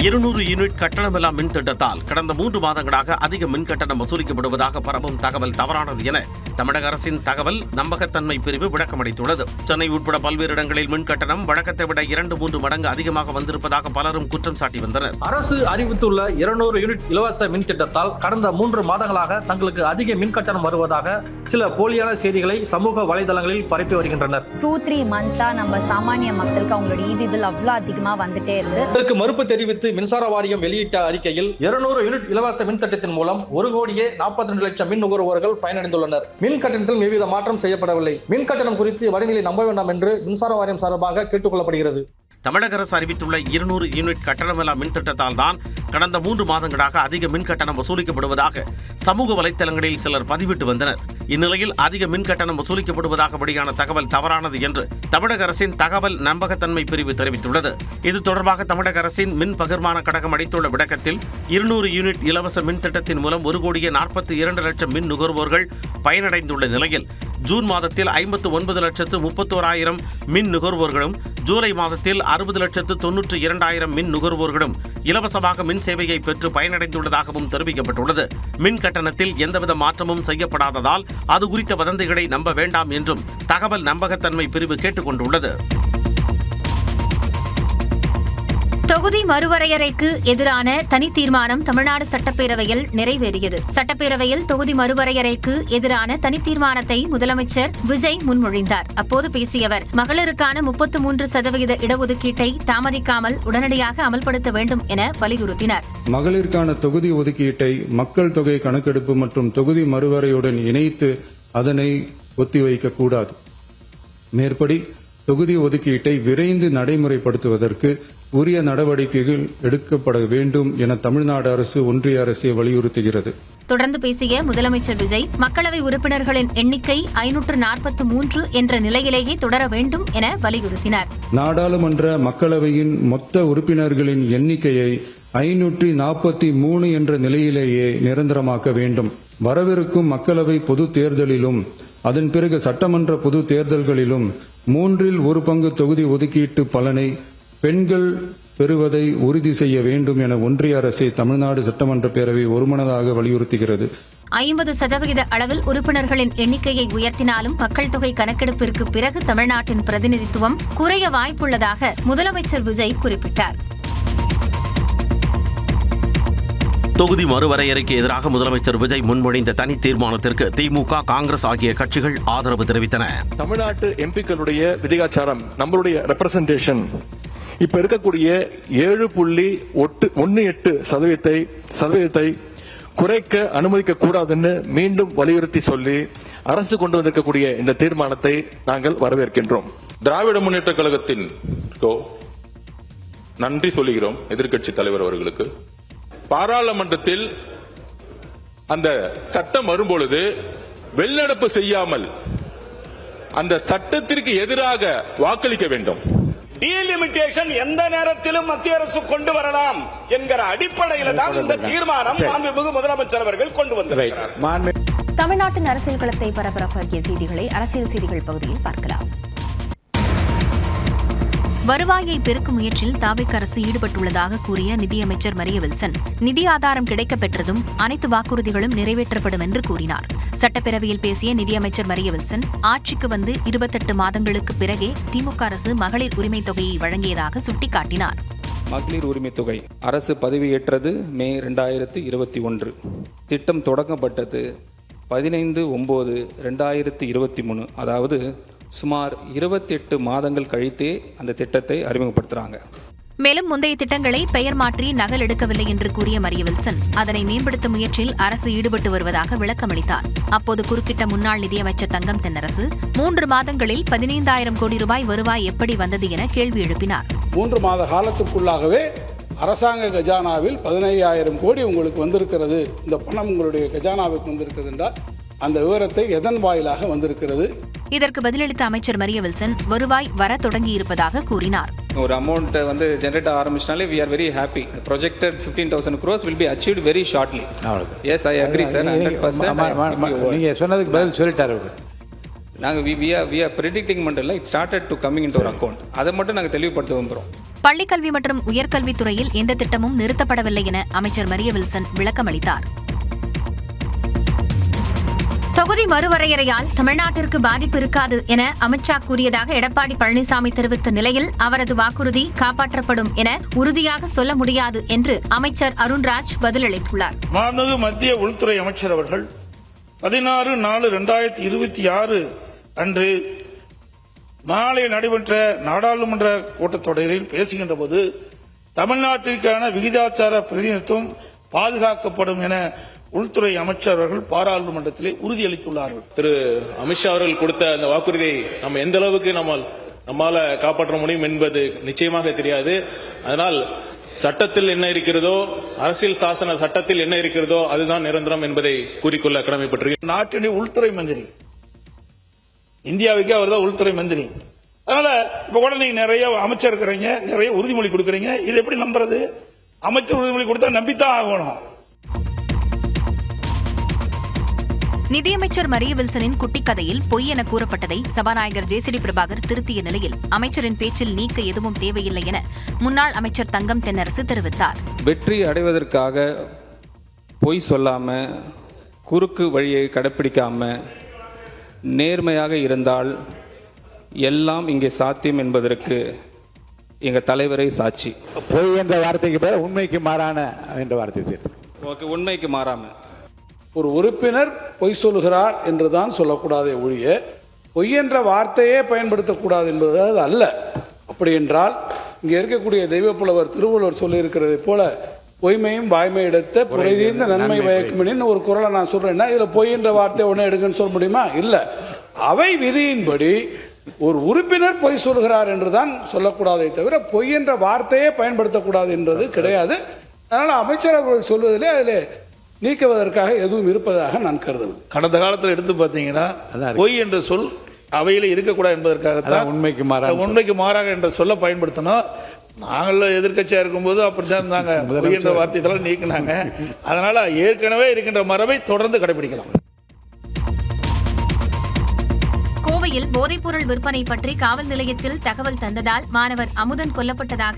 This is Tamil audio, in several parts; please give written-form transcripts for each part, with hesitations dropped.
200 யூனிட் கட்டணமில்லா மின் திட்டத்தால் கடந்த 3 மாதங்களாக அதிக மின் கட்டணம் வசூலிக்கப்படுவதாக பரவும் தகவல் தவறானது என தமிழக அரசின் தகவல் நம்பகத்தன்மை பிரிவு விளக்கமளித்துள்ளது. சென்னை உட்பட பல்வேறு இடங்களில் மின் கட்டணம் வழக்கத்தை விட 2-3 மடங்கு அதிகமாக வந்திருப்பதாக பலரும் குற்றம் சாட்டி வந்தனர். அரசு அறிவித்துள்ள 200 யூனிட் இலவச மின் திட்டத்தால் கடந்த 3 மாதங்களாக தங்களுக்கு அதிக மின் கட்டணம் வருவதாக சில போலியான செய்திகளை சமூக வலைதளங்களில் பரப்பி வருகின்றனர். 2-3 மந்த்ஸா நம்ம சாமானிய மக்களுக்கு அவங்களோட ஈபி பில் அவ்வளவு அதிகமா வந்துட்டே இருக்கு. இதற்கு மறுப்பு தெரிவித்து மின்சார வாரியம் வெளியிட்ட அறிக்கையில் 200 யூனிட் இலவச மின் திட்டத்தின் மூலம் 1,42 லட்சம் மின் நுகர்வோர்கள் பயனடைந்துள்ளனர். மின் கட்டணத்தில் எவ்வித மாற்றம் செய்யப்படவில்லை. மின் கட்டணம் குறித்து வதந்திகளை நம்ப வேண்டாம் என்று மின்சார வாரியம் சார்பாக கேட்டுக் கொள்ளப்படுகிறது. தமிழக அரசு அறிவித்துள்ள 200 யூனிட் கட்டணமில்லா மின் திட்டத்தால் தான் கடந்த 3 மாதங்களாக அதிக மின் கட்டணம் வசூலிக்கப்படுவதாக சமூக வலைதளங்களில் சிலர் பதிவிட்டு வந்தனர். இந்நிலையில் அதிக மின் கட்டணம் வசூலிக்கப்படுவதாக வெளியான தகவல் தவறானது என்று தமிழக அரசின் தகவல் நம்பகத்தன்மை பிரிவு தெரிவித்துள்ளது. இது தொடர்பாக தமிழக அரசின் மின் பகிர்மான கழகம் அளித்துள்ள விளக்கத்தில் 200 யூனிட் இலவச மின் திட்டத்தின் மூலம் 1,42 லட்சம் மின் நுகர்வோர்கள் பயனடைந்துள்ள நிலையில் ஜூன் மாதத்தில் 59,31,000 மின் நுகர்வோர்களும் ஜூலை மாதத்தில் 60,92,000 மின் நுகர்வோர்களும் இலவசமாக மின் சேவையை பெற்று பயனடைந்துள்ளதாகவும் தெரிவிக்கப்பட்டுள்ளது. மின் கட்டணத்தில் எந்தவித மாற்றமும் செய்யப்படாததால் அது குறித்த வதந்திகளை நம்ப வேண்டாம் என்றும் தகவல் நம்பகத்தன்மை பிரிவு கேட்டுக் கொண்டுள்ளது. தொகுதி மறுவரையறைக்கு எதிரான தனி தீர்மானம் தமிழ்நாடு சட்டப்பேரவையில் நிறைவேறியது. சட்டப்பேரவையில் தொகுதி மறுவரையறைக்கு எதிரான தனி தீர்மானத்தை முதலமைச்சர் விஜய் முன்மொழிந்தார். அப்போது பேசிய அவர், மகளிருக்கான 33% இடஒதுக்கீட்டை தாமதிக்காமல் உடனடியாக அமல்படுத்த வேண்டும் என வலியுறுத்தினார். மகளிருக்கான தொகுதி ஒதுக்கீட்டை மக்கள் தொகை கணக்கெடுப்பு மற்றும் தொகுதி மறுவரையுடன் இணைத்து அதனை ஒத்திவைக்கக்கூடாது. மேற்படி தொகுதி ஒதுக்கீட்டை விரைந்து நடைமுறைப்படுத்துவதற்கு உரிய நடவடிக்கைகள் எடுக்கப்பட வேண்டும் என தமிழ்நாடு அரசு ஒன்றிய அரசை வலியுறுத்துகிறது. தொடர்ந்து பேசிய முதலமைச்சர் விஜய், மக்களவை உறுப்பினர்களின் எண்ணிக்கை 543 என்ற நிலையிலேயே தொடர வேண்டும் என வலியுறுத்தினார். நாடாளுமன்ற மக்களவையின் மொத்த உறுப்பினர்களின் எண்ணிக்கையை 543 என்ற நிலையிலேயே நிரந்தரமாக்க வேண்டும். வரவிருக்கும் மக்களவை பொது தேர்தலிலும் அதன் பிறகு சட்டமன்ற பொது தேர்தல்களிலும் 1/3 தொகுதி ஒதுக்கீட்டு பலனை பெண்கள் பெறுவதை உறுதி செய்ய வேண்டும் என ஒன்றிய அரசை தமிழ்நாடு சட்டமன்ற பேரவை ஒருமனதாக வலியுறுத்துகிறது. 50% அளவில் உறுப்பினர்களின் எண்ணிக்கையை உயர்த்தினாலும் மக்கள் தொகை கணக்கெடுப்பிற்கு பிறகு தமிழ்நாட்டின் பிரதிநிதித்துவம் குறைய வாய்ப்புள்ளதாக முதலமைச்சர் விஜய் குறிப்பிட்டார். தொகுதி மறுவரையறைக்கு எதிராக முதலமைச்சர் விஜய் முன்மொழிந்த தனி தீர்மானத்திற்கு திமுக, காங்கிரஸ் ஆகிய கட்சிகள் ஆதரவு தெரிவித்தன. தமிழ்நாட்டு எம்பிக்களுடைய விதிகாச்சாரம், நம்மளுடைய ரெப்ரசன்டேஷன் இப்ப இருக்கக்கூடிய 7.18% குறைக்க அனுமதிக்க கூடாதுன்னு மீண்டும் வலியுறுத்தி சொல்லி அரசு கொண்டு வந்திருக்கக்கூடிய இந்த தீர்மானத்தை நாங்கள் வரவேற்கின்றோம். திராவிட முன்னேற்ற கழகத்தின் நன்றி சொல்லுகிறோம் எதிர்க்கட்சி தலைவர் அவர்களுக்கு. பாராளுமன்றத்தில் அந்த சட்டம் வரும்பொழுது வெளிநடப்பு செய்யாமல் அந்த சட்டத்திற்கு எதிராக வாக்களிக்க வேண்டும். டீலிமிட்டேஷன் எந்த நேரத்திலும் மத்திய அரசு கொண்டு வரலாம் என்கிற அடிப்படையில் தான் இந்த தீர்மானம் மாண்புமிகு முதலமைச்சர் அவர்கள் கொண்டு வந்திருக்கிறார். தமிழ்நாட்டின் அரசியல் களத்தை பரபரப்பாக்கிய செய்திகளை அரசியல் செய்திகள் பகுதியில் பார்க்கலாம். வருவாயை பெருக்கும் முயற்சியில் தாவேக் அரசு ஈடுபட்டுள்ளதாக கூறிய நிதியமைச்சர் மரிய வில்சன், நிதி ஆதாரம் கிடைக்கப்பெற்றதும் அனைத்து வாக்குறுதிகளும் நிறைவேற்றப்படும் என்று கூறினார். சட்டப்பேரவையில் பேசிய நிதியமைச்சர் மரிய வில்சன், ஆட்சிக்கு வந்து 28 மாதங்களுக்கு பிறகே திமுக அரசு மகளிர் உரிமை தொகையை வழங்கியதாக சுட்டிக்காட்டினார். மகளிர் உரிமை தொகை அரசு பதவியேற்றது மே 2021. திட்டம் தொடங்கப்பட்டது 15/9/2023. அதாவது சுமார் 28 மாதங்கள் கழித்தே அந்த திட்டத்தை அறிமுகப்படுத்துறாங்க. மேலும் முந்தைய திட்டங்களை பெயர் மாற்றி நகல் எடுக்கவில்லை என்று கூறிய மரிய வில்சன், அதனை மேம்படுத்தும் முயற்சியில் அரசு ஈடுபட்டு வருவதாக விளக்கமளித்தார். அப்போது குறுக்கிட்ட முன்னாள் நிதியமைச்சர் தங்கம் தென்னரசு, 3 மாதங்களில் 15,000 கோடி ரூபாய் வருவாய் எப்படி வந்தது என கேள்வி எழுப்பினார். 3 மாத காலத்துக்குள்ளாகவே அரசாங்க கஜானாவில் 15,000 கோடி உங்களுக்கு வந்திருக்கிறது. இந்த பணம் உங்களுடைய கஜானாவுக்கு வந்திருக்கிறது என்றால் அந்த விவரத்தை எதன் வாயிலாக வந்திருக்கிறது? இதற்கு பதிலளித்த அமைச்சர் மரிய வில்சன், வருவாய் வர தொடங்கி இருப்பதாக கூறினார். ஒரு அமௌண்ட் ஜெனரேட் ஆரம்பிச்சனாலே we are very happy. Projected 15,000 crores will be achieved very shortly. Yes, I agree sir. 100%. நீங்க சொன்னதுக்கு பதில் சொல்லிட்டாரு. நாங்க we are predicting மட்டும் இல்ல, it started to coming into our account. அதை மட்டும் நாங்க தெளிவுபடுத்த விரும்புறோம். பள்ளிக்கல்வி மற்றும் உயர்கல்வித்துறையில் எந்த திட்டமும் நிறுத்தப்படவில்லை என அமைச்சர் மரிய வில்சன் விளக்கமளித்தார். தொகுதி மறுவரையறையால் தமிழ்நாட்டிற்கு பாதிப்பு இருக்காது என அமித்ஷா கூறியதாக எடப்பாடி பழனிசாமி தெரிவித்த நிலையில் அவரது வாக்குறுதி காப்பாற்றப்படும் என உறுதியாக சொல்ல முடியாது என்று அமைச்சர் அருண்ராஜ் பதிலளித்துள்ளார். மாண்புமிகு மத்திய உள்துறை அமைச்சர் அவர்கள் 16/4/2026 அன்று மாலை நடைபெற்ற நாடாளுமன்ற கூட்டத்தொடரில் பேசுகின்ற போது தமிழ்நாட்டிற்கான விகிதாச்சார பிரதிநிதித்துவம் பாதுகாக்கப்படும் என உள்துறை அமைச்சர் அவர்கள் பாராளுமன்றத்திலே உறுதியளித்துள்ளார்கள். திரு அமித்ஷா அவர்கள் கொடுத்த அந்த வாக்குறுதியை நம்ம எந்த அளவுக்கு நம்மால காப்பாற்ற முடியும் என்பது நிச்சயமாக தெரியாது. அதனால் சட்டத்தில் என்ன இருக்கிறதோ, அரசியல் சாசன சட்டத்தில் என்ன இருக்கிறதோ அதுதான் நிரந்தரம் என்பதை கூறிக்கொள்ள கடமைப்பட்டிருக்கிறேன். நாட்டினுடைய உள்துறை மந்திரி, இந்தியாவுக்கு அவர் தான் உள்துறை மந்திரி. அதனால இப்ப கூட நீங்க நிறைய அமைச்சர் இருக்கிறீங்க, நிறைய உறுதிமொழி கொடுக்கறீங்க. இது எப்படி நம்புறது? அமைச்சர் உறுதிமொழி கொடுத்தா நம்பித்தான் ஆகணும். நிதியமைச்சர் மரிய வில்சனின் குட்டிக்கதையில் பொய் என கூறப்பட்டதை சபாநாயகர் ஜே.சி.டி. பிரபாகர் திருத்திய நிலையில் அமைச்சரின் பேச்சில் நீக்க எதுவும் தேவையில்லை என முன்னாள் அமைச்சர் தங்கம் தென்னரசு தெரிவித்தார். வெற்றி அடைவதற்காக பொய் சொல்லாம, குறுக்கு வழியை கடைப்பிடிக்காம, நேர்மையாக இருந்தால் எல்லாம் இங்கே சாத்தியம் என்பதற்கு எங்க தலைவரை சாட்சி. பொய் என்ற வார்த்தைக்கு பேர் உண்மைக்கு மாறான என்ற வார்த்தை. உண்மைக்கு மாறாம ஒரு உறுப்பினர் பொய் சொல்லுகிறார் என்றுதான் சொல்லக்கூடாதே ஒழிய பொய் என்ற வார்த்தையே பயன்படுத்தக்கூடாது என்பது அது அல்ல. அப்படி என்றால் இங்கே இருக்கக்கூடிய தெய்வப்புலவர் திருவள்ளுவர் சொல்லியிருக்கிறதை போல பொய்மையும் வாய்மை எடுத்த புரைதீர்ந்த நன்மை பயக்குமெனின்னு ஒரு குறளை நான் சொல்றேன்னா இதுல பொய் என்ற வார்த்தை ஒன்று எடுங்கன்னு சொல்ல முடியுமா? இல்லை. அவை விதியின்படி ஒரு உறுப்பினர் பொய் சொல்கிறார் என்றுதான் சொல்லக்கூடாதே தவிர பொய் என்ற வார்த்தையே பயன்படுத்தக்கூடாது என்றது கிடையாது. அதனால அமைச்சர் அவர்கள் சொல்வதிலே அதில் நீக்குவதற்காக எதுவும் இருப்பதாக நான் கருதவில்லை. கடந்த காலத்தில் எடுத்து பார்த்தீங்கன்னா பொய் என்ற சொல் அவையில் இருக்கக்கூடாது என்பதற்காகத்தான் உண்மைக்கு மாறாக என்ற சொல்ல பயன்படுத்தணும். நாங்கள் எதிர்க்கட்சியா இருக்கும்போது அப்படித்தான் இருந்தாங்க. பொய் என்ற வார்த்தையெல்லாம் நீக்கினாங்க. அதனால ஏற்கனவே இருக்கின்ற மரபை தொடர்ந்து கடைபிடிக்கலாம். கோவையில் போதைப்பொருள் விற்பனை பற்றி காவல் நிலையத்தில் தகவல் தந்ததால் மாணவர் அமுதன் கொல்லப்பட்டதாக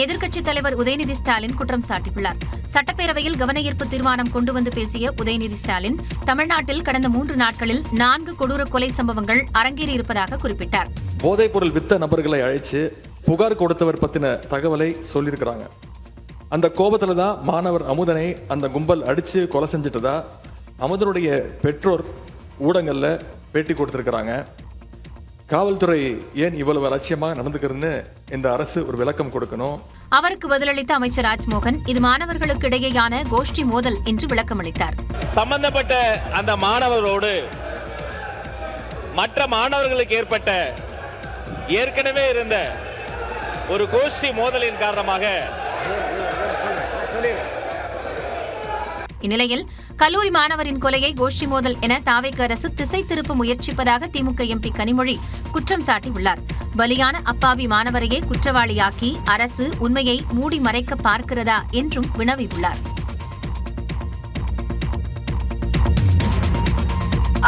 எதிர்க்கட்சித் தலைவர் உதயநிதி ஸ்டாலின் குற்றம் சாட்டியுள்ளார். சட்டப்பேரவையில் கவனஈர்ப்பு தீர்மானம் கொண்டு வந்து பேசிய உதயநிதி ஸ்டாலின் தமிழ்நாட்டில் கடந்த 3 நாட்களில் 4 கொடூர கொலை சம்பவங்கள் அரங்கேறியிருப்பதாக குறிப்பிட்டார். போதைப்பொருள் வித்த நபர்களை அழைச்சு புகார் கொடுத்தவர் பத்தின தகவலை சொல்லியிருக்கிறாங்க. அந்த கோபத்துல தான் மாணவர் அமுதனை அந்த கும்பல் அடிச்சு கொலை செஞ்சிட்டதா அமுதனுடைய பெற்றோர் ஊடகங்கள்ல பேட்டி கொடுத்திருக்கிறாங்க. காவல்துறை ஏன் இவ்வளவு அலட்சியமாக நடந்துக்கிறதுன்னு இந்த அரசு ஒரு விளக்கம் கொடுக்கணும். அவருக்கு பதிலளித்த அமைச்சர் ராஜ்மோகன் இது மாணவர்களுக்கு இடையேயான கோஷ்டி மோதல் என்று விளக்கமளித்தார். சம்பந்தப்பட்ட அந்த மாணவரோடு மற்ற மாணவர்களுக்கு ஏற்பட்ட ஏற்கனவே இருந்த ஒரு கோஷ்டி மோதலின் காரணமாக இந்நிலையில் கல்லூரி மாணவரின் கொலையை கோஷ்டி மோதல் என தாவேக அரசு திசை திருப்ப முயற்சிப்பதாக திமுக எம்பி கனிமொழி குற்றம் சாட்டியுள்ளார். பலியான அப்பாவி மாணவரையே குற்றவாளியாக்கி அரசு உண்மையை மூடி மறைக்க பார்க்கிறதா என்றும் வினவியுள்ளார்.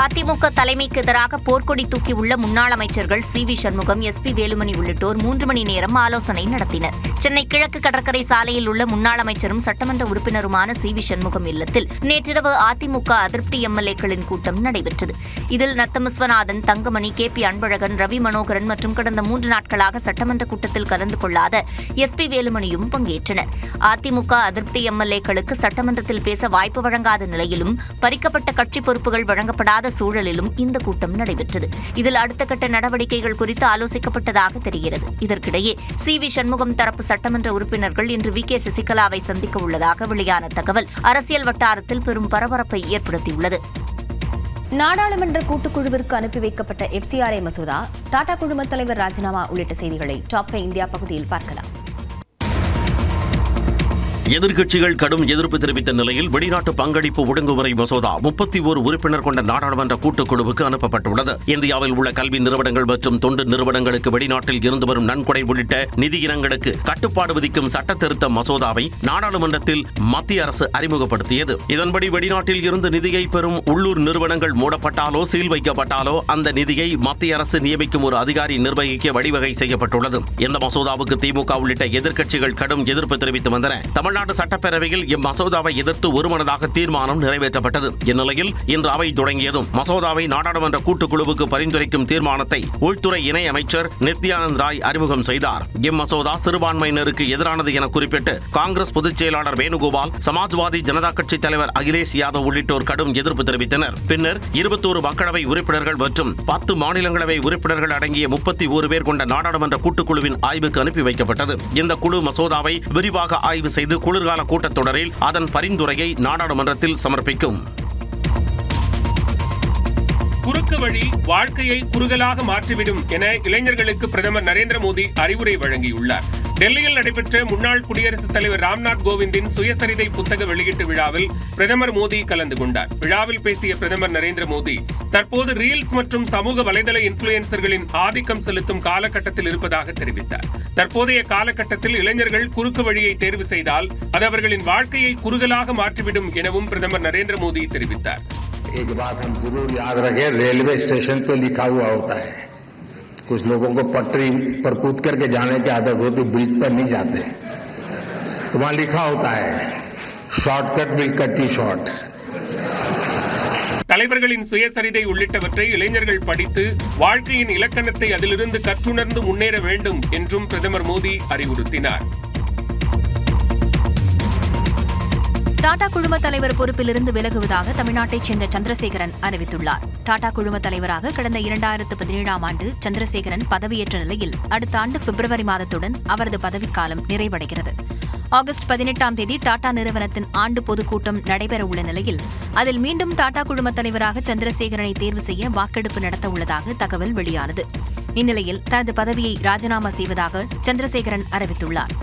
அதிமுக தலைமைக்கு எதிராக போர்க்கொடி தூக்கியுள்ள முன்னாள் அமைச்சர்கள் சி.வி. சண்முகம், எஸ்.பி. வேலுமணி உள்ளிட்டோர் 3 மணி நேரம் ஆலோசனை நடத்தினர். சென்னை கிழக்கு கடற்கரை சாலையில் உள்ள முன்னாள் அமைச்சரும் சட்டமன்ற உறுப்பினருமான சி.வி. சண்முகம் இல்லத்தில் நேற்றிரவு அதிமுக அதிருப்தி எம்எல்ஏக்களின் கூட்டம் நடைபெற்றது. இதில் நத்தம் விஸ்வநாதன், தங்கமணி, கே.பி. அன்பழகன், ரவி மனோகரன் மற்றும் கடந்த 3 நாட்களாக சட்டமன்ற கூட்டத்தில் கலந்து கொள்ளாத எஸ்.பி. வேலுமணியும் பங்கேற்றனர். அதிமுக அதிருப்தி எம்எல்ஏக்களுக்கு சட்டமன்றத்தில் பேச வாய்ப்பு வழங்காத நிலையிலும் பறிக்கப்பட்ட கட்சி பொறுப்புகள் வழங்கப்படாத சூழலிலும் இந்த கூட்டம் நடைபெற்றது. இதில் அடுத்த கட்ட நடவடிக்கைகள் குறித்து ஆலோசிக்கப்பட்டதாக தெரிகிறது. இதற்கிடையே சி.வி. சண்முகம் தரப்பு சட்டமன்ற உறுப்பினர்கள் இன்று வி.கே. சசிகலாவை சந்திக்க உள்ளதாக வெளியான தகவல் அரசியல் வட்டாரத்தில் பெரும் பரபரப்பை ஏற்படுத்தியுள்ளது. நாடாளுமன்ற கூட்டுக்குழுவிற்கு அனுப்பி வைக்கப்பட்ட FCRA மசோதா, டாடா குழும தலைவர் ராஜினாமா உள்ளிட்ட செய்திகளை டாப் 5 இந்தியா பகுதியில் பார்க்கலாம். எதிர்க்கட்சிகள் கடும் எதிர்ப்பு தெரிவித்த நிலையில் வெளிநாட்டு பங்களிப்பு ஒழுங்குமுறை மசோதா 31 உறுப்பினர் கொண்ட நாடாளுமன்ற கூட்டுக்குழுவுக்கு அனுப்பப்பட்டுள்ளது. இந்தியாவில் உள்ள கல்வி நிறுவனங்கள் மற்றும் தொண்டு நிறுவனங்களுக்கு வெளிநாட்டில் இருந்து வரும் நன்கொடை உள்ளிட்ட நிதி இனங்களுக்கு கட்டுப்பாடு விதிக்கும் சட்ட திருத்த மசோதாவை நாடாளுமன்றத்தில் மத்திய அரசு அறிமுகப்படுத்தியது. இதன்படி வெளிநாட்டில் இருந்து நிதியை பெறும் உள்ளூர் நிறுவனங்கள் மூடப்பட்டாலோ சீல் வைக்கப்பட்டாலோ அந்த நிதியை மத்திய அரசு நியமிக்கும் ஒரு அதிகாரி நிர்வகிக்க வழிவகை செய்யப்பட்டுள்ளது. இந்த மசோதாவுக்கு திமுக உள்ளிட்ட எதிர்க்கட்சிகள் கடும் எதிர்ப்பு தெரிவித்து வந்தன. தமிழ்நாடு சட்டப்பேரவையில் இம்மசோதாவை எதிர்த்து ஒருமனதாக தீர்மானம் நிறைவேற்றப்பட்டது. இந்நிலையில் இன்று அவை தொடங்கியதும் மசோதாவை நாடாளுமன்ற கூட்டுக்குழுவுக்கு பரிந்துரைக்கும் தீர்மானத்தை உள்துறை இணை அமைச்சர் நித்யானந்த் ராய் அறிமுகம் செய்தார். இம்மசோதா சிறுபான்மையினருக்கு எதிரானது என குறிப்பிட்டு காங்கிரஸ் பொதுச் செயலாளர் வேணுகோபால், சமாஜ்வாதி ஜனதா கட்சி தலைவர் அகிலேஷ் யாதவ் உள்ளிட்டோர் கடும் எதிர்ப்பு தெரிவித்தனர். பின்னர் 21 மக்களவை உறுப்பினர்கள் மற்றும் 10 மாநிலங்களவை உறுப்பினர்கள் அடங்கிய 31 பேர் கொண்ட நாடாளுமன்ற கூட்டுக்குழுவின் ஆய்வுக்கு அனுப்பி வைக்கப்பட்டது. இந்த குழு மசோதாவை விரிவாக ஆய்வு செய்து குளிர்கால கூட்டத்தொடரில் அதன் பரிந்துரையை நாடாளுமன்றத்தில் சமர்ப்பிக்கும். குறுக்கு வழி வாழ்க்கையை குறுகலாக மாற்றிவிடும் என இளைஞர்களுக்கு பிரதமர் நரேந்திர மோடி அறிவுரை வழங்கியுள்ளார். டெல்லியில் நடைபெற்ற முன்னாள் குடியரசுத் தலைவர் ராம்நாத் கோவிந்தின் சுயசரிதை புத்தக வெளியீட்டு விழாவில் பிரதமர் மோடி கலந்து கொண்டார். விழாவில் பேசிய பிரதமர் நரேந்திர மோடி தற்போது ரீல்ஸ் மற்றும் சமூக வலைதள இன்ஃபுளுயன்சர்களின் ஆதிக்கம் செலுத்தும் காலகட்டத்தில் இருப்பதாக தெரிவித்தார். தற்போதைய காலகட்டத்தில் இளைஞர்கள் குறுக்கு வழியை தேர்வு செய்தால் அது அவர்களின் வாழ்க்கையை குறுகலாக மாற்றிவிடும் எனவும் பிரதமர் நரேந்திர மோடி தெரிவித்தார். एक बात हम जरूर याद रखें, रेलवे स्टेशन पे लिखा हुआ होता है. कुछ लोगों को पटरी पर कूद करके जाने की आदत होती, ब्रिज पर नहीं जाते. तो वहां लिखा होता है shortcut will cut you short. தலைவர்களின் சுயசரிதை உள்ளிட்டவற்றை இளைஞர்கள் படித்து வாழ்க்கையின் இலக்கணத்தை அதிலிருந்து கற்றுணர்ந்து முன்னேற வேண்டும் என்றும் பிரதமர் மோடி அறிவுறுத்தினார். டாடா குழும தலைவர் பொறுப்பிலிருந்து விலகுவதாக தமிழ்நாட்டைச் சேர்ந்த சந்திரசேகரன் அறிவித்துள்ளார். டாடா குழும தலைவராக கடந்த 2017ஆம் ஆண்டு சந்திரசேகரன் பதவியேற்ற நிலையில் அடுத்த ஆண்டு பிப்ரவரி மாதத்துடன் அவரது பதவிக்காலம் நிறைவடைகிறது. ஆகஸ்ட் 18ஆம் தேதி டாடா நிறுவனத்தின் ஆண்டு பொதுக்கூட்டம் நடைபெறவுள்ள நிலையில் அதில் மீண்டும் டாடா குழும தலைவராக சந்திரசேகரனை தேர்வு செய்ய வாக்கெடுப்பு நடத்த உள்ளதாக தகவல் வெளியானது. இந்நிலையில் தனது பதவியை ராஜினாமா செய்வதாக சந்திரசேகரன் அறிவித்துள்ளார்.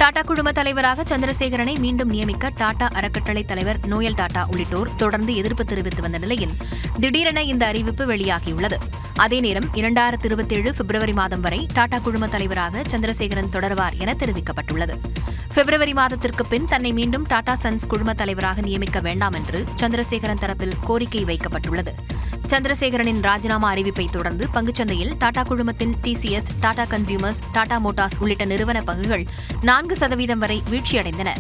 டாடா குழும தலைவராக சந்திரசேகரனை மீண்டும் நியமிக்க டாடா அறக்கட்டளை தலைவர் நோயல் டாடா உள்ளிட்டோர் தொடர்ந்து எதிர்ப்பு தெரிவித்து வந்த நிலையில் திடீரென இந்த அறிவிப்பு வெளியாகியுள்ளது. அதே நேரம் 2027 பிப்ரவரி மாதம் வரை டாடா குழும தலைவராக சந்திரசேகரன் தொடர்வார் என தெரிவிக்கப்பட்டுள்ளது. பிப்ரவரி மாதத்திற்கு பின் தன்னை மீண்டும் டாடா சன்ஸ் குழும தலைவராக நியமிக்க வேண்டாம் என்று சந்திரசேகரன் தரப்பில் கோரிக்கை வைக்கப்பட்டுள்ளது. சந்திரசேகரனின் ராஜினாமா அறிவிப்பை தொடர்ந்து பங்குச்சந்தையில் டாடா குழுமத்தின் TCS, Tata consumers, Tata Motors உள்ளிட்ட நிறுவன பங்குகள் 4% வரை வீழ்ச்சியடைந்தன.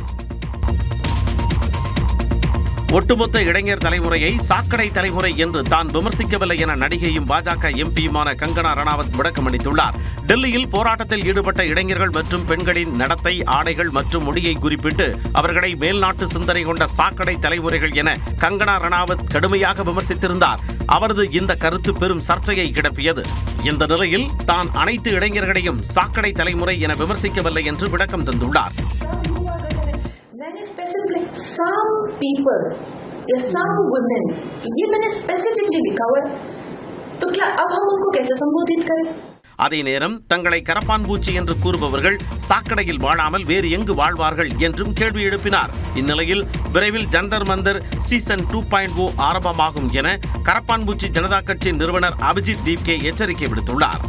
ஒட்டுமொத்த இளைஞர் தலைமுறையை சாக்கடை தலைமுறை என்று தான் விமர்சிக்கவில்லை என நடிகையும் பாஜக எம்பியுமான கங்கனா ரணாவத் விளக்கமளித்துள்ளார். டெல்லியில் போராட்டத்தில் ஈடுபட்ட இளைஞர்கள் மற்றும் பெண்களின் நடத்தை, ஆடைகள் மற்றும் முடியை குறிப்பிட்டு அவர்களை மேல்நாட்டு சிந்தனை கொண்ட சாக்கடை தலைமுறைகள் என கங்கனா ரணாவத் கடுமையாக விமர்சித்திருந்தார். அவரது இந்த கருத்து பெரும் சர்ச்சையை கிளப்பியது. இந்த நிலையில் தான் அனைத்து இளைஞர்களையும் சாக்கடை தலைமுறை என விமர்சிக்கவில்லை என்று விளக்கம் தந்துள்ளார். Specifically, some people, some women, ये मैंने specifically लिखा हुआ है, तो क्या अब हम उनको कैसे संबोधित करें? அதே நேரம் தங்களை கரப்பான் பூச்சி என்று கூறுபவர்கள் சாக்கடையில் வாழாமல் வேறு எங்கு வாழ்வார்கள் என்றும் கேள்வி எழுப்பினார். இந்நிலையில் விரைவில் ஜந்தர் மந்தர் சீசன் 2.0 ஆரம்பமாகும் என கரப்பான் பூச்சி ஜனதா கட்சி நிறுவனர் அபிஜித் தீப்கே எச்சரிக்கை விடுத்துள்ளார்.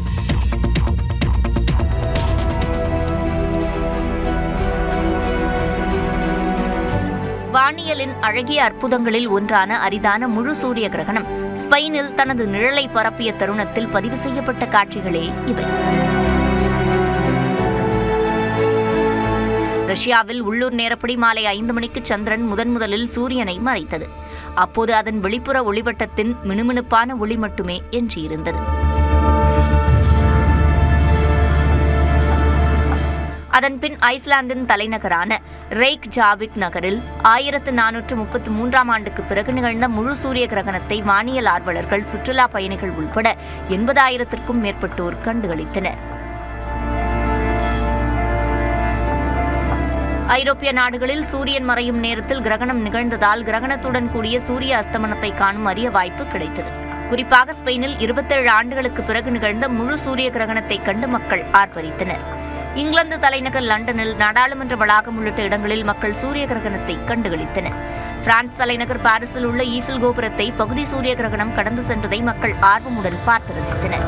வானியலின் அழகிய அற்புதங்களில் ஒன்றான அரிதான முழு சூரிய கிரகணம் ஸ்பெயினில் தனது நிழலை பரப்பிய தருணத்தில் பதிவு செய்யப்பட்ட காட்சிகளே இவை. ரஷ்யாவில் உள்ளூர் நேரப்படி மாலை 5 மணிக்கு சந்திரன் முதலில் சூரியனை மறைத்தது. அப்போது அதன் வெளிப்புற ஒளிவட்டத்தின் மினுமினுப்பான ஒளி மட்டுமே எஞ்சியிருந்தது. அதன்பின் ஐஸ்லாந்தின் தலைநகரான ரெய்க் ஜாவிக் நகரில் 1433ஆம் ஆண்டுக்கு பிறகு நிகழ்ந்த முழு சூரிய கிரகணத்தை வானியல் ஆர்வலர்கள், சுற்றுலா பயணிகள் உட்பட 80,000க்கும் மேற்பட்டோர் கண்டுகளித்தனர். ஐரோப்பிய நாடுகளில் சூரியன் மறையும் நேரத்தில் கிரகணம் நிகழ்ந்ததால் கிரகணத்துடன் கூடிய சூரிய அஸ்தமனத்தை காணும் அரிய வாய்ப்பு கிடைத்தது. குறிப்பாக ஸ்பெயினில் 27 ஆண்டுகளுக்கு பிறகு நிகழ்ந்த முழு சூரிய கிரகணத்தை கண்டு மக்கள் ஆர்ப்பரித்தனர். இங்கிலாந்து தலைநகர் லண்டனில் நாடாளுமன்ற வளாகம் உள்ளிட்ட இடங்களில் மக்கள் சூரிய கிரகணத்தை கண்டுகளித்தனர். பிரான்ஸ் தலைநகர் பாரிஸில் உள்ள ஈஃபில் கோபுரத்தை பகுதி சூரிய கிரகணம் கடந்து சென்றதை மக்கள் ஆர்வமுடன் பார்த்து ரசித்தனர்.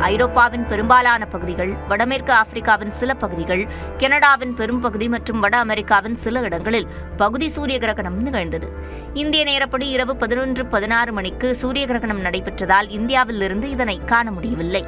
ஐரோப்பாவின் பெரும்பாலான பகுதிகள், வடமேற்கு ஆப்பிரிக்காவின் சில பகுதிகள், கனடாவின் பெரும் பகுதி மற்றும் வட அமெரிக்காவின் சில இடங்களில் பகுதி சூரிய கிரகணம் நிகழ்ந்தது. இந்திய நேரப்படி இரவு 11:16 மணிக்கு சூரிய கிரகணம் நடைபெற்றதால் இந்தியாவிலிருந்து இதனை காண முடியவில்லை.